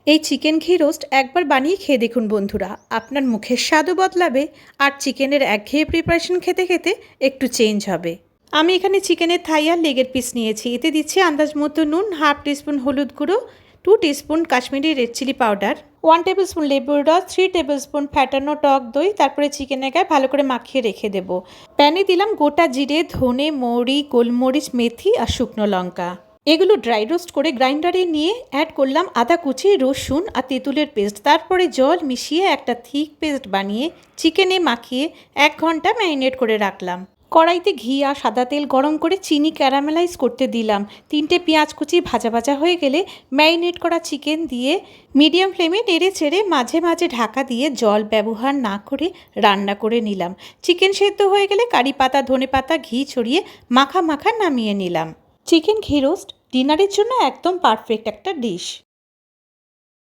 এই চিকেন ঘি রোস্ট একবার বানিয়ে খেয়ে দেখুন বন্ধুরা, আপনার মুখের স্বাদও বদলাবে আর চিকেনের একঘেয়ে প্রিপারেশন খেতে খেতে একটু চেঞ্জ হবে। আমি এখানে চিকেনের থাই আর লেগের পিস নিয়েছি। এতে দিচ্ছি আন্দাজ মতো নুন, 1/2 টিস্পুন হলুদ গুঁড়ো, 2 teaspoon Kashmiri red chilli powder, 1 tablespoon লেবুর রস, 3 টেবিল স্পুন ফ্যাটানো টক দই। তারপরে চিকেনের গায়ে ভালো করে মাখিয়ে রেখে দেবো। প্যানে দিলাম গোটা জিরে, ধনে, মৌরি, গোলমরিচ, মেথি আর শুকনো লঙ্কা। এগুলো ড্রাই রোস্ট করে গ্রাইন্ডারে নিয়ে অ্যাড করলাম আদা কুচি, রসুন আর তেঁতুলের পেস্ট। তারপরে জল মিশিয়ে একটা থিক পেস্ট বানিয়ে চিকেনে মাখিয়ে 1 ঘন্টা ম্যারিনেট করে রাখলাম। কড়াইতে ঘি আর সাদা তেল গরম করে চিনি ক্যারামেলাইজ করতে দিলাম। 3টে পেঁয়াজ কুচি ভাজা ভাজা হয়ে গেলে ম্যারিনেট করা চিকেন দিয়ে মিডিয়াম ফ্লেমে নেড়ে চেড়ে মাঝে মাঝে ঢাকা দিয়ে জল ব্যবহার না করে রান্না করে নিলাম। চিকেন সেদ্ধ হয়ে গেলে কারি পাতা, ধনে পাতা, ঘি ছড়িয়ে মাখা মাখা নামিয়ে নিলাম। চিকেন ঘি রোস্ট ডিনারের জন্য একদম পারফেক্ট একটা ডিশ।